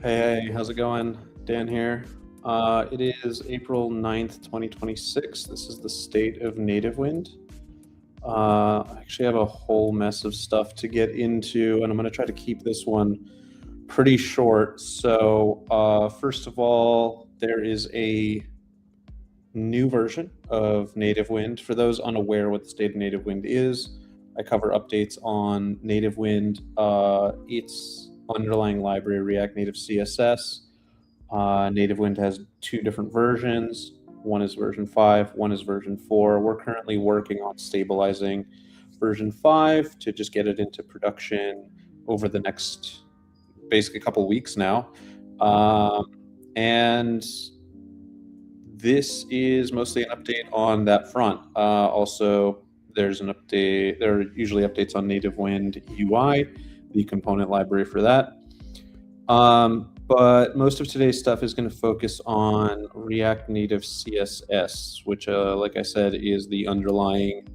Hey, how's it going? Dan here. It is April 9th, 2026. This is the state of Nativewind. I actually have a whole mess of stuff to get into, and I'm going to try to keep this one pretty short. So, first of all, there is a new version of Nativewind. For those unaware what the state of Nativewind is, I cover updates on Nativewind, its underlying library, React Native CSS. Nativewind has two different versions. One is version 5, one is version 4. We're currently working on stabilizing version 5 to just get it into production over the next basically a couple weeks now. And this is mostly an update on that front. Also, there's an update. There are usually updates on Nativewind UI, the component library for that. But most of today's stuff is going to focus on React Native CSS, which, like I said, is the underlying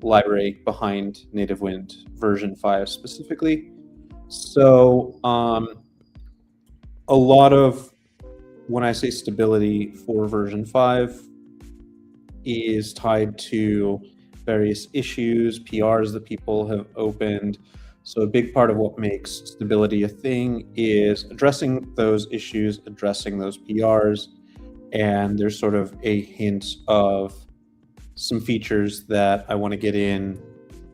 library behind Nativewind version 5 specifically. So a lot of when I say stability for version 5 is tied to various issues, PRs that people have opened. So a big part of what makes stability a thing is addressing those issues, addressing those PRs, and there's sort of a hint of some features that I want to get in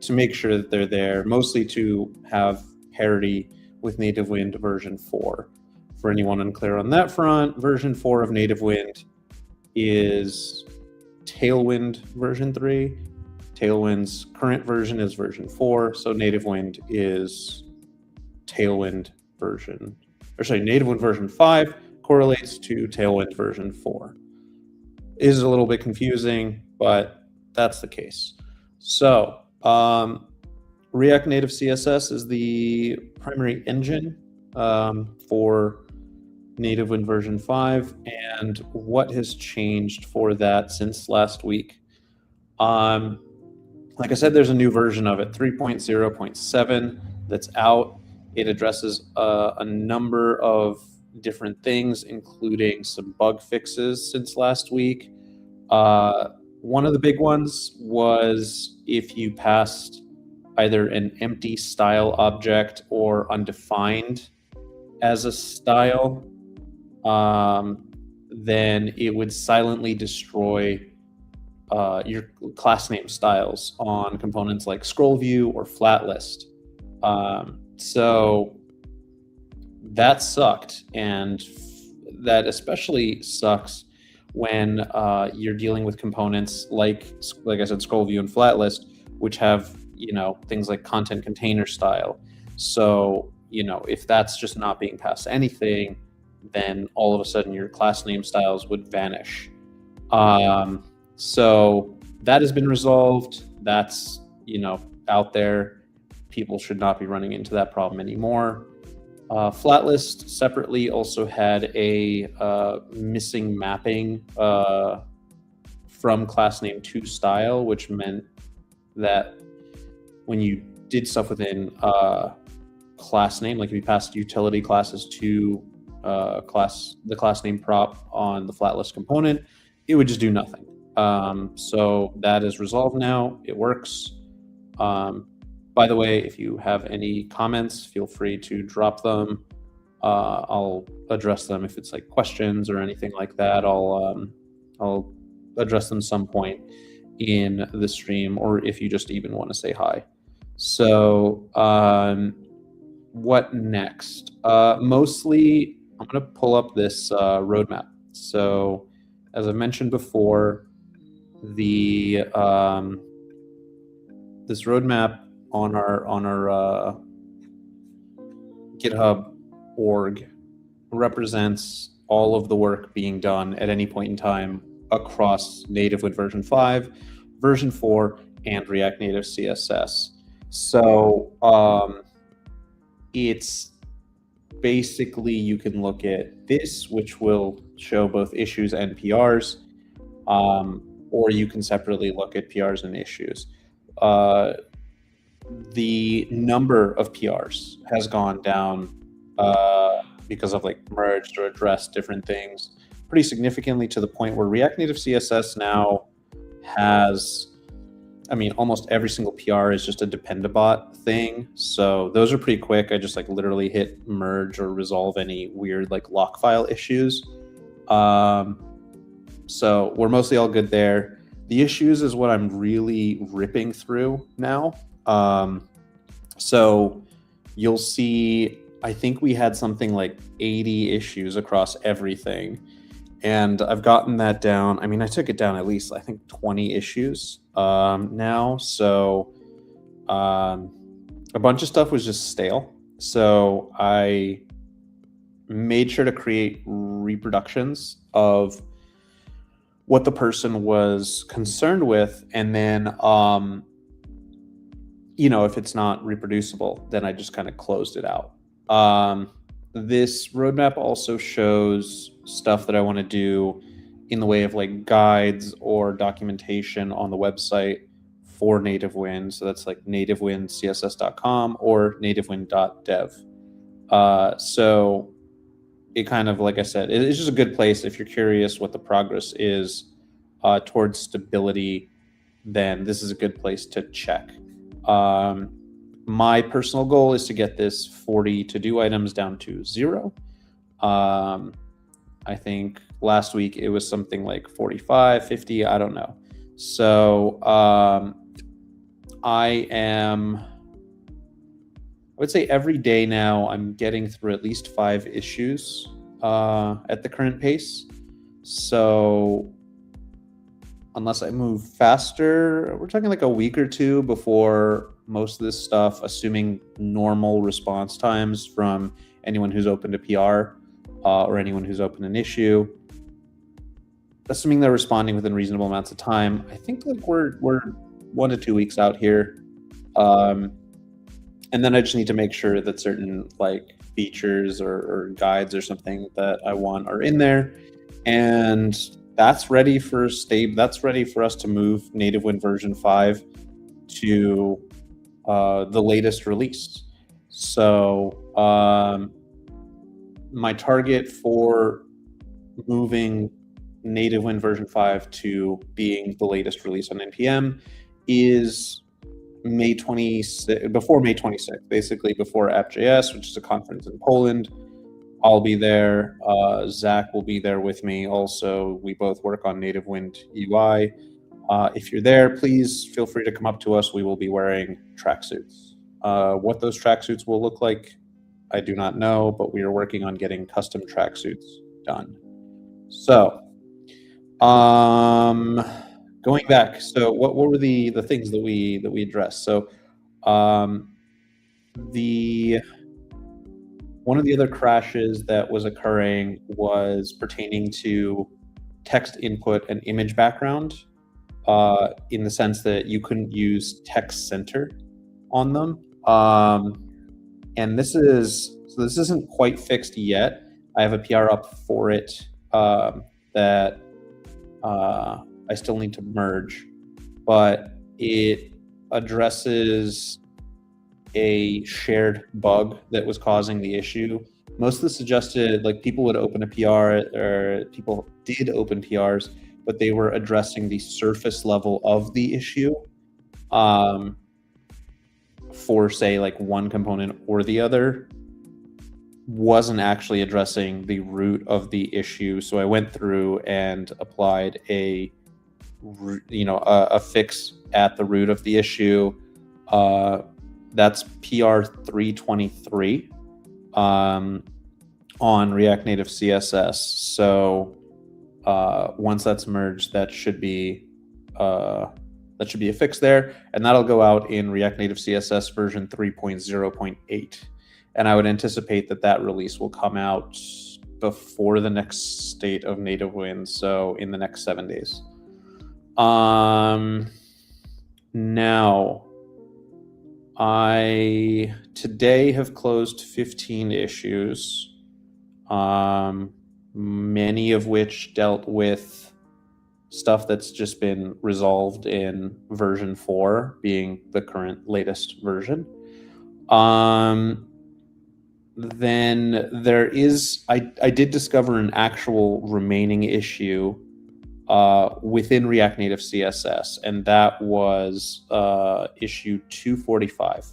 to make sure that they're there, mostly to have parity with Nativewind version 4. For anyone unclear on that front, version 4 of Nativewind is Tailwind version 3. Tailwind's current version is version 4, so Nativewind is Tailwind version, Nativewind version 5 correlates to Tailwind version 4. It is a little bit confusing, but that's the case. So React Native CSS is the primary engine for Nativewind version 5, and what has changed for that since last week. Like I said, there's a new version of it, 3.0.7, that's out. It addresses a number of different things, including some bug fixes since last week. One of the big ones was if you passed either an empty style object or undefined as a style, then it would silently destroy your class name styles on components like scroll view or flat list. So that sucked, and that especially sucks when you're dealing with components like I said, scroll view and flat list, which have things like content container style. So if that's just not being passed anything, then all of a sudden your class name styles would vanish. So that has been resolved. That's out there. People should not be running into that problem anymore. Flatlist separately also had a missing mapping from class name to style, which meant that when you did stuff within class name, like if you passed utility classes to the class name prop on the flatlist component, it would just do nothing. So that is resolved now. It works. By the way, if you have any comments, feel free to drop them. I'll address them if it's like questions or anything like that. I'll address them some point in the stream, or if you just even want to say hi. So what next? Mostly, I'm going to pull up this roadmap. So as I mentioned before, the this roadmap on our GitHub org represents all of the work being done at any point in time across Nativewind version 5, version 4, and React Native CSS. So it's basically, you can look at this, which will show both issues and PRs, or you can separately look at PRs and issues. The number of PRs has gone down because I've like merged or addressed different things pretty significantly to the point where React Native CSS now has, I mean, almost every single PR is just a Dependabot thing. So those are pretty quick. I just like literally hit merge or resolve any weird like lock file issues. So we're mostly all good there. The issues is what I'm really ripping through now. So you'll see, I think we had something like 80 issues across everything. And I've gotten that down. I mean, I took it down at least, I think, 20 issues now. So a bunch of stuff was just stale. So I made sure to create reproductions of what the person was concerned with. And then, if it's not reproducible, then I just kind of closed it out. This roadmap also shows stuff that I want to do in the way of like guides or documentation on the website for Nativewind. So that's like nativewindcss.com or nativewind.dev. So it kind of, like I said, it's just a good place if you're curious what the progress is towards stability, then this is a good place to check. My personal goal is to get this 40 to-do items down to 0. I think last week it was something like 45, 50, I don't know. So I would say every day now I'm getting through at least 5 issues at the current pace. So unless I move faster, we're talking like a week or 2 before most of this stuff, assuming normal response times from anyone who's opened a PR or anyone who's opened an issue, assuming they're responding within reasonable amounts of time, I think like we're 1 to 2 weeks out here. And then I just need to make sure that certain like features or guides or something that I want are in there. And that's ready for that's ready for us to move Nativewind version 5 to the latest release. So my target for moving Nativewind version 5 to being the latest release on NPM is May 26th, before May 26th, basically before App.js, which is a conference in Poland. I'll be there. Zach will be there with me. Also, we both work on Nativewind UI. If you're there, please feel free to come up to us. We will be wearing tracksuits. What those tracksuits will look like, I do not know, but we are working on getting custom tracksuits done. So, going back, so what were the things that we addressed? So, one of the other crashes that was occurring was pertaining to text input and image background, in the sense that you couldn't use text center on them. And this isn't quite fixed yet. I have a PR up for it that I still need to merge, but it addresses a shared bug that was causing the issue. Most of the suggested, like, people would open a PR, or people did open PRs, but they were addressing the surface level of the issue for, say, like one component or the other, wasn't actually addressing the root of the issue. So I went through and applied a fix at the root of the issue. That's PR 323 on React Native CSS. So once that's merged, that should be a fix there, and that'll go out in React Native CSS version 3.0.8. And I would anticipate that release will come out before the next state of Nativewind, so in the next 7 days. Now, I today have closed 15 issues, many of which dealt with stuff that's just been resolved in version 4, being the current latest version. then there is, I did discover an actual remaining issue within React Native CSS, and that was issue 245.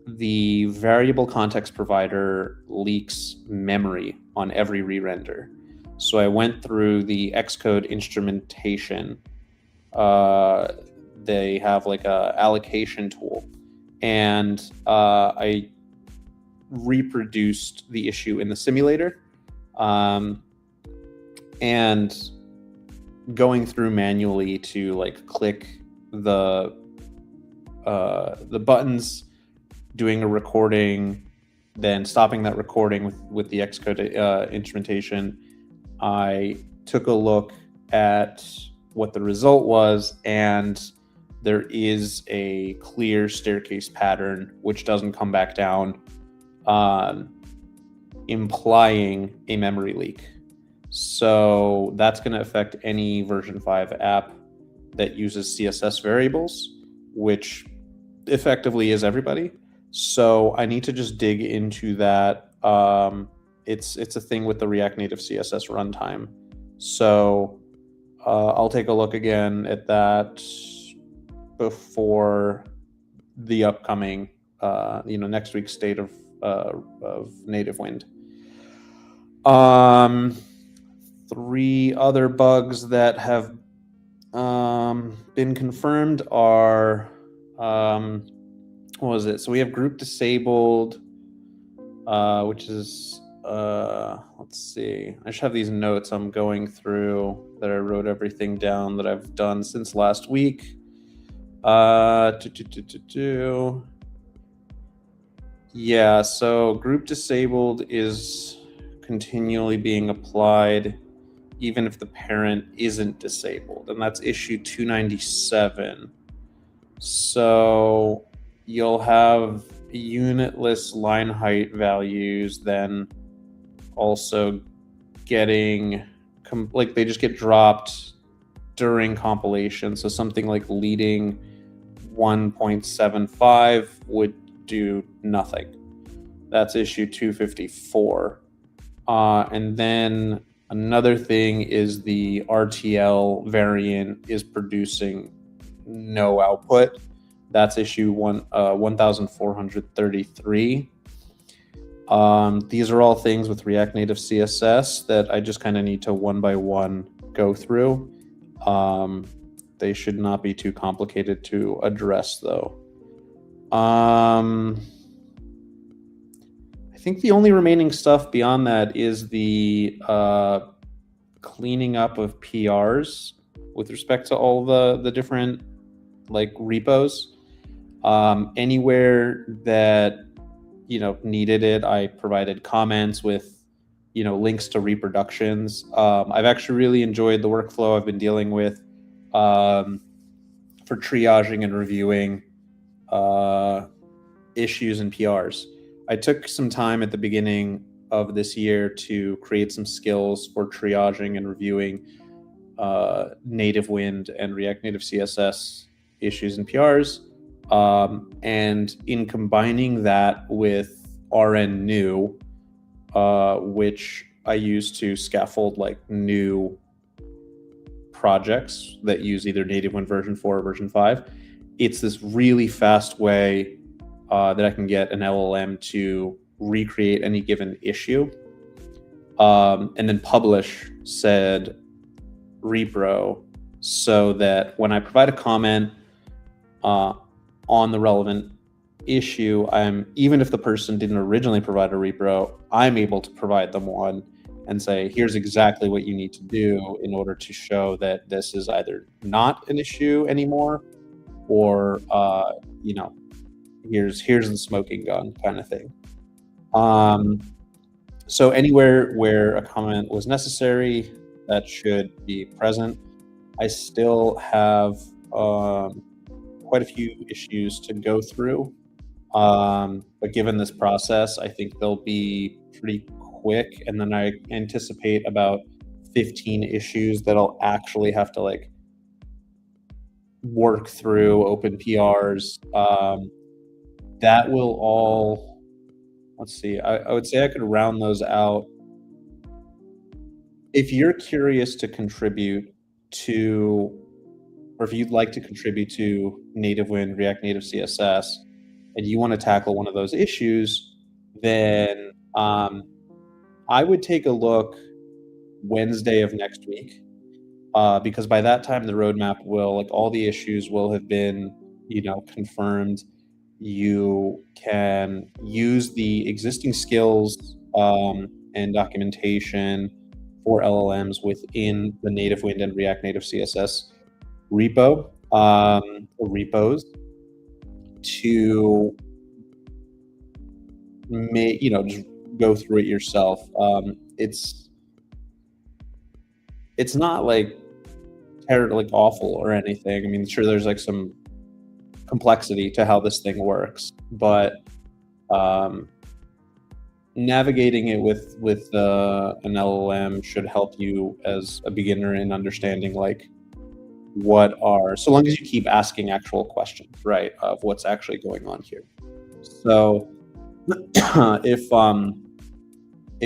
The variable context provider leaks memory on every re-render. So I went through the Xcode instrumentation. They have like a allocation tool, and I reproduced the issue in the simulator, and going through manually to like click the buttons, doing a recording, then stopping that recording with the Xcode instrumentation. I took a look at what the result was, and there is a clear staircase pattern which doesn't come back down, implying a memory leak. So that's going to affect any version 5 app that uses CSS variables, which effectively is everybody. So I need to just dig into that. It's a thing with the React Native CSS runtime. So I'll take a look again at that before the upcoming, next week's state of Nativewind. 3 other bugs that have been confirmed are, what was it? So we have group disabled, which is, let's see. I should have these notes I'm going through that I wrote everything down that I've done since last week. Yeah, so group disabled is continually being applied even if the parent isn't disabled, and that's issue 297. So you'll have unitless line height values then also getting, like, they just get dropped during compilation. So something like leading 1.75 would do nothing. That's issue 254. And then another thing is the RTL variant is producing no output. That's issue 1433. These are all things with React Native CSS that I just kind of need to one by one go through. They should not be too complicated to address, though. I think the only remaining stuff beyond that is the cleaning up of PRs with respect to all the different like repos. Anywhere that needed it, I provided comments with links to reproductions. I've actually really enjoyed the workflow I've been dealing with for triaging and reviewing issues and PRs. I took some time at the beginning of this year to create some skills for triaging and reviewing Nativewind and React Native CSS issues and PRs. And in combining that with RN new, which I use to scaffold like new projects that use either Nativewind version 4 or version 5, it's this really fast way that I can get an LLM to recreate any given issue, and then publish said repro, so that when I provide a comment on the relevant issue, even if the person didn't originally provide a repro, I'm able to provide them one and say, here's exactly what you need to do in order to show that this is either not an issue anymore, or here's the smoking gun kind of thing. So anywhere where a comment was necessary, that should be present. I still have quite a few issues to go through, but given this process, I think they'll be pretty quick, and then I anticipate about 15 issues that I'll actually have to like work through, open PRs. That will all let's see. I would say I could round those out. If you're curious to contribute to, or if you'd like to contribute to Nativewind, React Native CSS, and you want to tackle one of those issues, then I would take a look Wednesday of next week, because by that time the roadmap will, like, all the issues will have been, confirmed. You can use the existing skills and documentation for LLMs within the Nativewind and React Native CSS repo, or repos, to just go through it yourself. It's not like terribly awful or anything. I mean, sure, there's like some complexity to how this thing works, but navigating it with an LLM should help you as a beginner in understanding, like, so long as you keep asking actual questions, right, of what's actually going on here. So if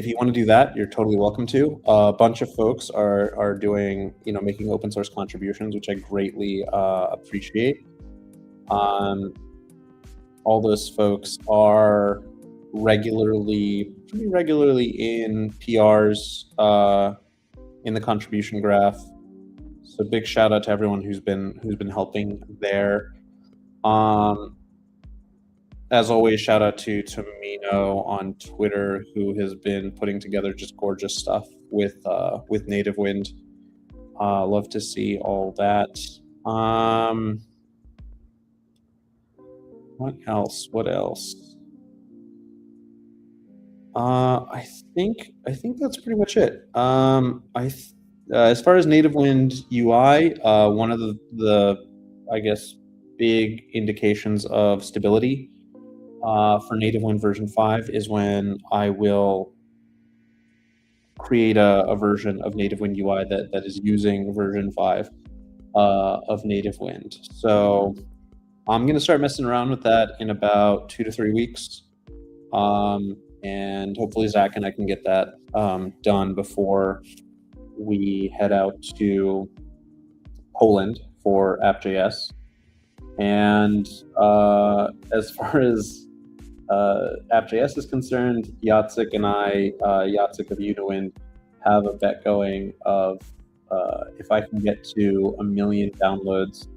you want to do that, you're totally welcome to. A bunch of folks are doing, making open source contributions, which I greatly appreciate. All those folks are pretty regularly in PRs in the contribution graph. So big shout out to everyone who's been helping there. As always, shout out to Tomino on Twitter, who has been putting together just gorgeous stuff with Nativewind. Love to see all that. What else? I think that's pretty much it. As far as Nativewind UI, one of the I guess big indications of stability for Nativewind version 5 is when I will create a version of Nativewind UI that is using version 5 of Nativewind. So I'm going to start messing around with that in about 2 to 3 weeks. And hopefully Zach and I can get that done before we head out to Poland for App.js. And as far as App.js is concerned, Yatsik and I, Yatsik of Uniwind, have a bet going of if I can get to 1 million downloads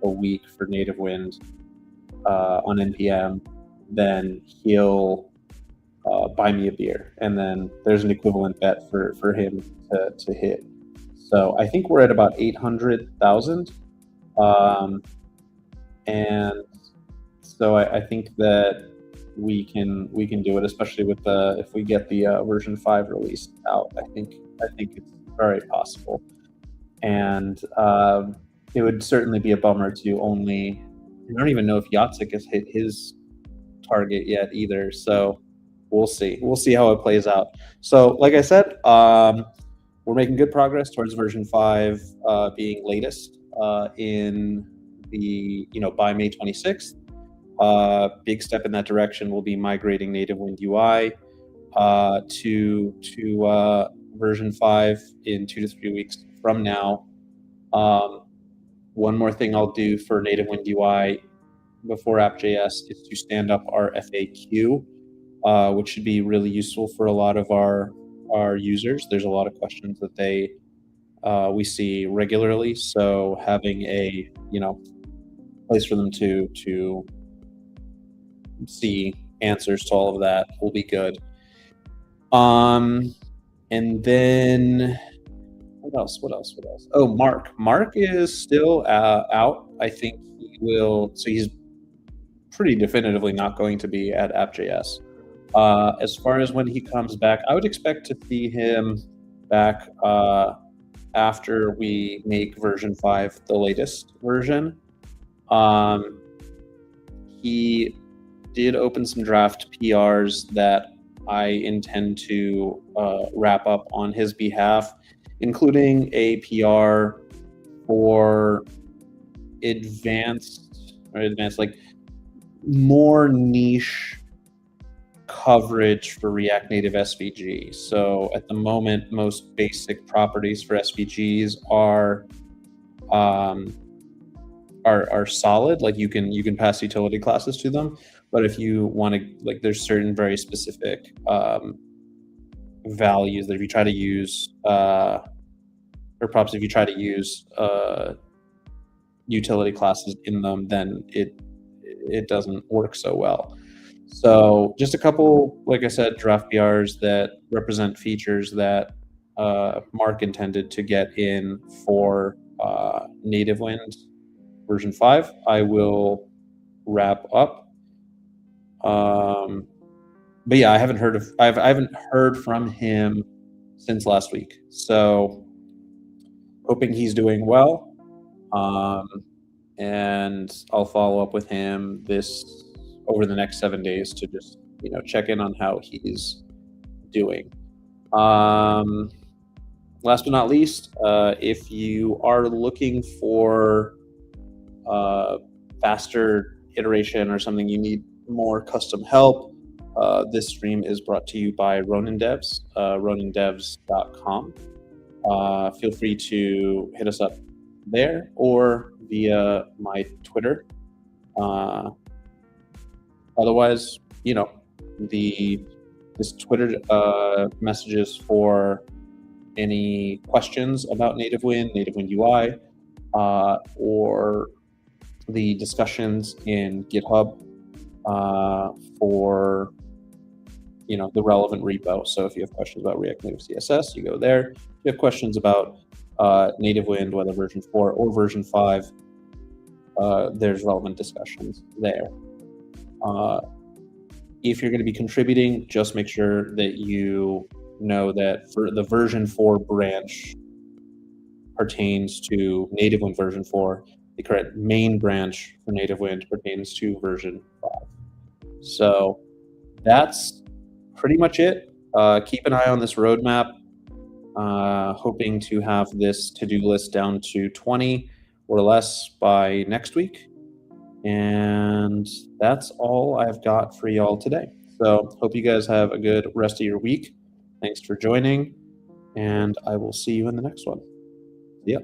a week for Nativewind on NPM, then he'll buy me a beer, and then there's an equivalent bet for him to hit. So I think we're at about 800,000, and so I think that we can do it, especially with if we get the version 5 release out. I think it's very possible, and it would certainly be a bummer to only. I don't even know if Yatsik has hit his target yet either. So we'll see. We'll see how it plays out. So, like I said, we're making good progress towards version 5 being latest in the by May 26th. Big step in that direction will be migrating Nativewind UI to version 5 in 2 to 3 weeks from now. One more thing I'll do for Nativewind UI before App.js is to stand up our FAQ, which should be really useful for a lot of our users. There's a lot of questions that we see regularly, so having a place for them to see answers to all of that will be good. And then what else? Oh, Mark is still out. I think he will. So he's pretty definitively not going to be at App.js. As far as when he comes back, I would expect to see him back after we make version 5 the latest version. He did open some draft PRs that I intend to wrap up on his behalf, including a PR for advanced, like more niche coverage for React Native SVG. So at the moment, most basic properties for SVGs are solid. Like you can pass utility classes to them, but if you want to, like, there's certain very specific values that if you try to use or props, if you try to use utility classes in them, then it doesn't work so well. So just a couple, like I said, draft PRs that represent features that Mark intended to get in for Nativewind version 5. I will wrap up. But yeah, I haven't heard from him since last week. So hoping he's doing well. And I'll follow up with him over the next 7 days to just, check in on how he's doing. Last but not least, if you are looking for faster iteration or something, you need more custom help, this stream is brought to you by Ronin Devs, ronindevs.com. Feel free to hit us up there or via my Twitter. Otherwise, this Twitter messages for any questions about Nativewind, Nativewind UI, or the discussions in GitHub for the relevant repo. So if you have questions about React Native CSS, you go there. If you have questions about Nativewind, whether version 4 or version 5, there's relevant discussions there. If you're going to be contributing, just make sure that you know that for the version 4 branch pertains to Nativewind version 4. The correct main branch for Nativewind pertains to version 5. So that's pretty much it. Keep an eye on this roadmap. Hoping to have this to-do list down to 20 or less by next week. And that's all I've got for y'all today. So hope you guys have a good rest of your week. Thanks for joining, and I will see you in the next one. See ya.